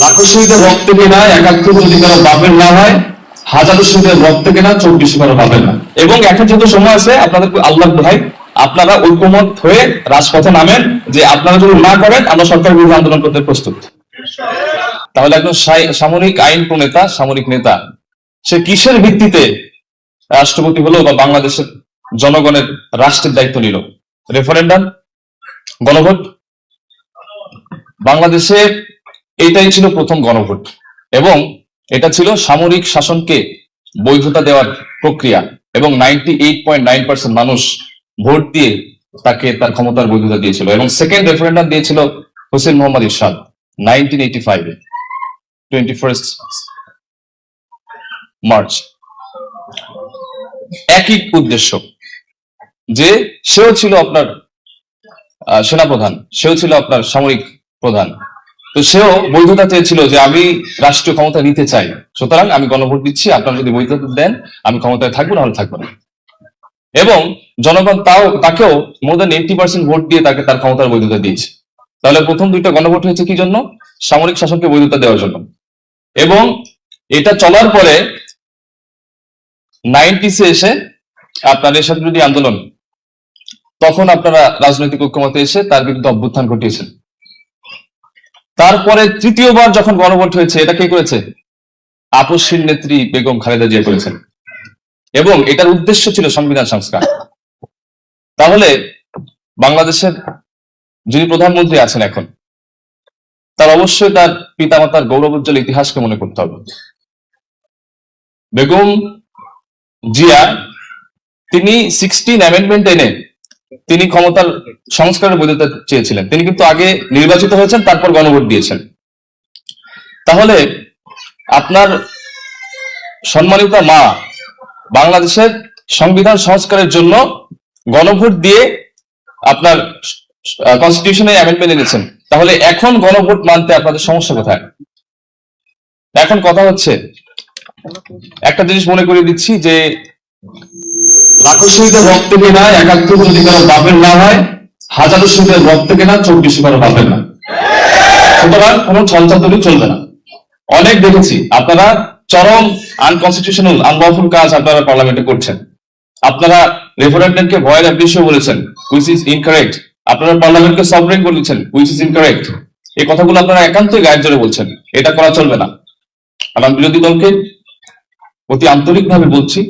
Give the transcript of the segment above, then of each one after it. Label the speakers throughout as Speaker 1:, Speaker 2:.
Speaker 1: লাখো শহীদের রক্ত কেনা একাত্তর যদি কারো বাপের না হয়, হাজারো শহীদের রক্ত কেনা 24 কারো বাপের না। এবং এখন যেহেতু সময় আছে, আপনাদের আল্লাহ ভাই আপনারা ঐক্যমত হয়ে রাজপথে নামেন যে আপনারা যদি না করেন আমরা সরকার বিরুদ্ধে আন্দোলন করতে প্রস্তুত। তাহলে একজন সামরিক আইন প্রণেতা, সামরিক নেতা, সে কিসের ভিত্তিতে রাষ্ট্রপতি হলো বা বাংলাদেশের জনগণের রাষ্ট্রের দায়িত্ব নিল? রেফারেন্ডাম, গণভোট। বাংলাদেশে এটাই ছিল প্রথম গণভোট এবং এটা ছিল সামরিক শাসনকে বৈধতা দেওয়ার প্রক্রিয়া এবং 98.9% মানুষ ভোট দিয়ে তাকে তার ক্ষমতার বৈধতা দিয়েছিল। এবং সেকেন্ড রেফারেন্ডাম দিয়েছিল হোসেন মোহাম্মদ এরশাদ 1985 21 মার্চ। একই উদ্দেশ্য, যে সেও ছিল আপনার সেনাপ্রধান, সেও ছিল আপনার সামরিক প্রধান, তো সেও বৈধতা চেয়েছিল যে আমি রাষ্ট্রীয় ক্ষমতা নিতে চাই, সুতরাং আমি গণভোট দিচ্ছি, আপনারা যদি বৈধতা দেন আমি ক্ষমতায় থাকবো, নাহলে থাকবো না। এবং জনগণ তাকেও মোর দ্যান 80% ভোট দিয়ে তাকে তার ক্ষমতার বৈধতা দিয়েছে। তাহলে প্রথম দুইটা গণভোট হয়েছে কি জন্য? সামরিক শাসনকে বৈধতা দেওয়ার জন্য। এবং এটা চলার পরে 90s এসে আপনার এরশাদ বিরোধী আন্দোলন, তখন আপনারা রাজনৈতিক ঐক্যমতে এসে তার বিরুদ্ধে অভ্যুত্থান ঘটিয়েছেন। তারপরে তৃতীয়বার যখন গণভোট হয়েছে, এটা কে করেছে? আপসহীন নেত্রী বেগম খালেদা জিয়া করেছেন। এবং এটার উদ্দেশ্য ছিল সংবিধান সংস্কার। তাহলে বাংলাদেশের যিনি প্রধানমন্ত্রী আছেন এখন, তার অবশ্যই তার পিতামাতার গৌরবোজ্জ্বল ইতিহাসকে মনে করতে হবে। বেগম জিয়া তিনি 16 অ্যামেন্ডমেন্ট এনে তিনি ক্ষমতার সংস্কারের বৈধতা চেয়েছিলেন। তিনি কিন্তু আগে নির্বাচিত হয়েছেন, তারপর গণভোট দিয়েছেন। তাহলে আপনার সম্মানিত মা বাংলাদেশের সংবিধান সংস্কারের জন্য গণভোট দিয়ে আপনার কনস্টিটিউশনে অ্যামেন্ডমেন্ট এনেছেন। তাহলে এখন গণভোট মানতে আপনাদের সমস্যা কোথায়? এখন কথা হচ্ছে, একটা জিনিস মনে করিয়ে দিচ্ছি যে লাখো শহীদের রক্ত কেনা একাত্তর যদি কারো বাপের না হয়, হাজারো শহীদের রক্ত কেনা 24 কারো বাপের না। সুতরাং কোনো ছলচাতুরি চলবে না। অনেক দেখেছি আপনারা চরম আনকনস্টিটিউশনাল, আনলফুল কাজ আপনারা পার্লামেন্টে করছেন। আপনারা রেফারেন্ডামকে ভয়ের অ্যাবলিশন বলেছেন, হুইচ ইজ ইনকারেক্ট। আপনারা পার্লামেন্টকে সভরেন বলেছেন, হুইচ ইজ ইনকারেক্ট। এই কথাগুলো আপনারা একান্তই গায়ের জোরে বলছেন, এটা করা চলবে না। আমার বিরোধী দলকে অতি আন্তরিকভাবে বলছি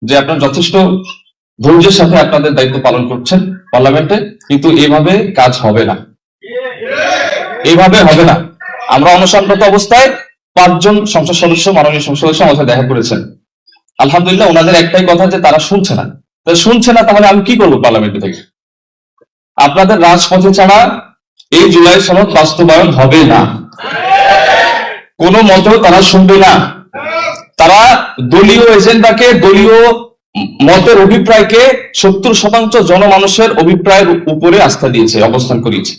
Speaker 1: যে আপনারা যথেষ্ট ধৈর্যের সাথে আপনাদের দায়িত্ব পালন করছেন পার্লামেন্টে, কিন্তু এভাবে কাজ হবে না, এভাবে হবে না। আমরা অনশনরত অবস্থায় 5 জন সংসদ সদস্য, মাননীয় সংসদ সদস্য আমাদের দেখা করেছেন। আলহামদুলিল্লাহ, ওনাদের একটাই কথা যে তারা শুনছে না। শুনছে না, তাহলে আমি কি করবো পার্লামেন্ট থেকে? আপনাদের রাজপথে ছাড়া এই জুলাই সনদ বাস্তবায়ন হবে না, কোনো মতেও তারা শুনবে না। তারা দলীয় এজেন্ডাকে, দলীয় মতের অভিপ্রায়কে 70% জনমানুষের অভিপ্রায়ের উপরে আস্থা দিয়েছে, অবস্থান করিয়েছে।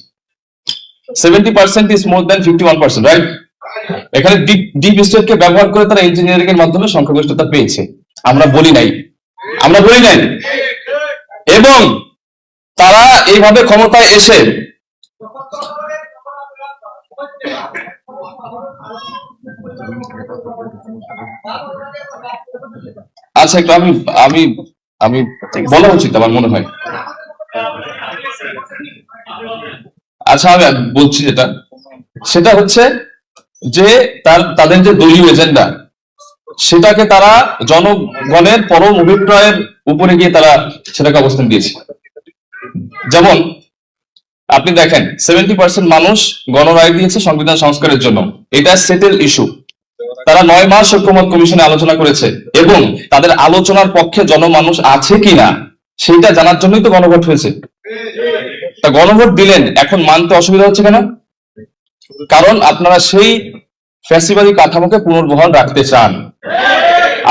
Speaker 1: 70% ইজ মোর দ্যান 51%, রাইট? এখানে ডিপ স্টেটকে ব্যবহার করে তারা ইঞ্জিনিয়ারিং এর মাধ্যমে সংখ্যাগরিষ্ঠতা পেয়েছে। আমরা বলি নাই, আমরা বলি নাই। এবং তারা এইভাবে ক্ষমতায় এসে আচ্ছা, একটু আমি আমি আমি বলা উচিত আমার মনে হয়। আচ্ছা, আমি বলছি সেটা হচ্ছে যে তাদের যে দলীয় এজেন্ডা, সেটাকে তারা জনগণের পরম অভিপ্রায়ের উপরে গিয়ে তারা সেটাকে অবস্থান দিয়েছে। যেমন আপনি দেখেন 70% মানুষ গণরায় দিয়েছে সংবিধান সংস্কারের জন্য, এটা সেটেল ইস্যু। তারা 9 মাস ঐক্যমত কমিশনে আলোচনা করেছে এবং তাদের আলোচনার পক্ষে জনমানুষ আছে কিনা সেটা জানার জন্যই তো গণভোট হয়েছে। তা গণভোট দিলেন, এখন মানতে অসুবিধা হচ্ছে কেন? কারণ আপনারা সেই ফ্যাসিবাদী কাঠামোকে পুনর্বহাল রাখতে চান।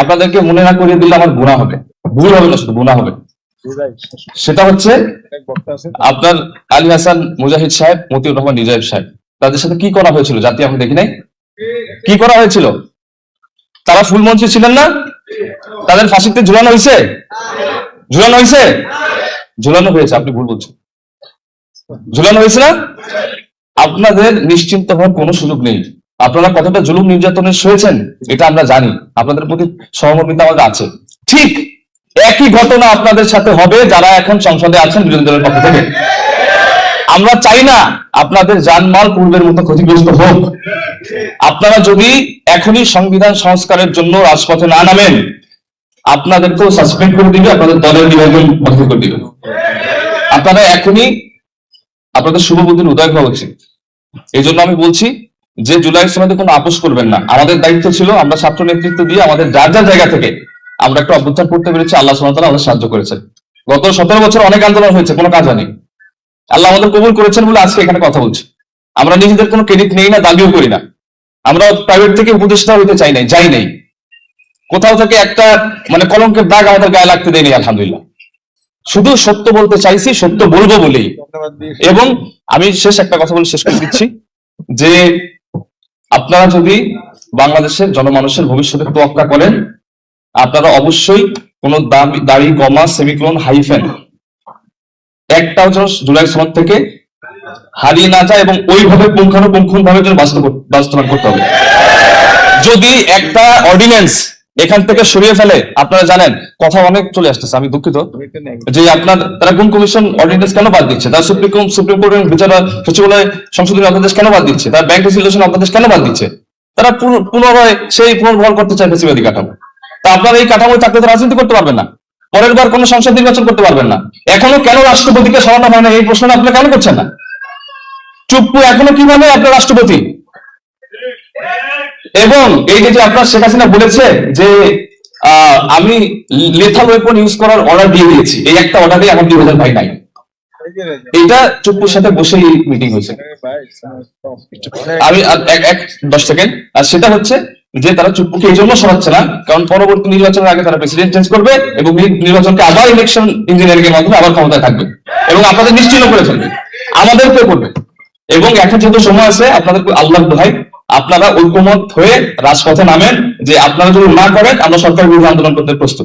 Speaker 1: আপনাদেরকে মনে না করিয়ে দিলে আমার গুনাহ হবে, ভুল হবে না, শুধু গুনাহ হবে। সেটা হচ্ছে আপনার আলী হাসান মুজাহিদ সাহেব, মতিউর রহমান নিজাম সাহেব, তাদের সাথে কি করা হয়েছিল জাতি আমি দেখি নাই? কি করা হয়েছিল? তারা ফুলমন্ত্রী ছিলেন না? তাদের ফাঁসিতে ঝুলানো হয়েছে? ঝুলানো হয়েছে? ঝুলানো হয়েছে, আপনি ভুল বলছেন। ঝুলানো হয়েছে না? আপনাদের নিশ্চিন্ত হওয়ার কোনো সুযোগ নেই। আপনারা কতটা জুলুম নির্যাতনের সয়েছেন এটা আমরা জানি, আপনাদের প্রতি সহমর্মিতা আমাদের আছে। ঠিক একই ঘটনা আপনাদের সাথে হবে যারা এখন সংসদে আছেন বিরোধী দলের পক্ষ থেকে। আমরা চাই না আপনাদের জানমাল পূর্বের মতো ক্ষতিগ্রস্ত হোক। আপনারা যদি এখনই সংবিধান সংস্কারের জন্য রাজপথে না নামেন, আপনাদেরকেও সাসপেন্ড করে দিবে, আপনাদের দলের নিবন্ধন বন্ধ করে দিবে। আপনারা এখনই আপনাদের শুভবুদ্ধির উদয় হওয়া উচিত। এই জন্য আমি বলছি যে জুলাই সনদে কোনো আপোষ করবেন না। আমাদের দায়িত্ব ছিল, আমরা ছাত্র নেতৃত্ব দিয়ে আমাদের যার যার জায়গা থেকে আমরা একটা অভ্যুত্থান করতে পেরেছি, আল্লাহ সুবহানাহু ওয়া তাআলা আমাদের সাহায্য করেছেন। গত 17 বছর অনেক আন্দোলন হয়েছে, কোনো কাজ হয়নি। আল্লাহ আমাদের কবুল করেছেন বলে আজকে এখানে কথা বলছি। আমরা নিজেদের কোনো ক্রেডিট নেই না, দাবিও করি না। আমরা প্রাইভেট থেকে উপদেষ্টা হইতে চাই নাই, যাই নাই। কোথাও থেকে একটা মানে কলঙ্কের দাগ আমাদের গায়ে লাগতে দেয়নি, আলহামদুলিল্লাহ। শুধু সত্য বলতে চাইছি, সত্য বলবো বলেই। এবং আমি একটা কথা বলে শেষ করে দিচ্ছি যে আপনারা যদি বাংলাদেশের জনমানুষের ভবিষ্যতের তোয়াক্কা করেন, আপনারা অবশ্যই কোনো দাড়ি, কমা, সেমিকোলন, হাইফেন একটাও যেন জুলাই সনদ থেকে হারিয়ে না যায়, এবং ওইভাবে পুঙ্খানুপুঙ্খভাবে যেন বাস্তবায়ন করতে হবে। যদি একটা অর্ডিন্যান্স এখান থেকে সরিয়ে ফেলে, আপনারা জানেন কথা অনেক চলে আসতেছে, আমি দুঃখিত, যে আপনার তারা গুম কমিশন অর্ডিন্যান্স কেন বাদ দিচ্ছে, তারা সুপ্রিম কোর্টের বিচার সচিবালয় সংশোধনী অধ্যাদেশ কেন বাদ দিচ্ছে, তারা ব্যাংক রেজুলেশন অধ্যাদেশ কেন বাদ দিচ্ছে, তারা পুনরায় সেই পুনর্বহাল করতে চায় ফ্যাসিবাদী কাঠামো। তা আপনারা এই কাঠামোয় থাকলে তো রাজনীতি করতে পারবেন না, পরের বার কোনো সংসদ নির্বাচন করতে পারবেন না। এখনো কেন রাষ্ট্রপতিকে সরানো হয় না, এই প্রশ্নটা আপনারা কেন করছেন না? চুপ্পু এখনো কিভাবে আপনার রাষ্ট্রপতি? এবং এই যে আপনার শেখ হাসিনা বলেছে যে আমি লেথাল ওয়েপন ইউজ করার অর্ডার দিয়ে দিয়েছি, এই একটা অর্ডারই এখন 2000 ভাই নাই। এটা চুপ্পুর সাথে বসেই মিটিং হয়েছে। আমি 10 সেকেন্ড, আর সেটা হচ্ছে যে তারা চুপ্পুকে এই জন্য সরাচ্ছে না কারণ পরবর্তী নির্বাচনের আগে তারা প্রেসিডেন্ট চেঞ্জ করবে এবং এই নির্বাচনকে আবার ইলেকশন ইঞ্জিনিয়ারিং এর মাধ্যমে আবার ক্ষমতায় থাকবে এবং আপনাদের নিশ্চিন্ন করে ফেলবে, আমাদেরকেও করবে। এবং এখন যেহেতু সময় আছে, আপনাদের আল্লাহর দোহাই আপনারা ঐক্যমত হয়ে রাজপথে নামেন, যে আপনারা যদি না করেন আমরা সরকার বিরোধী আন্দোলন করতে প্রস্তুত।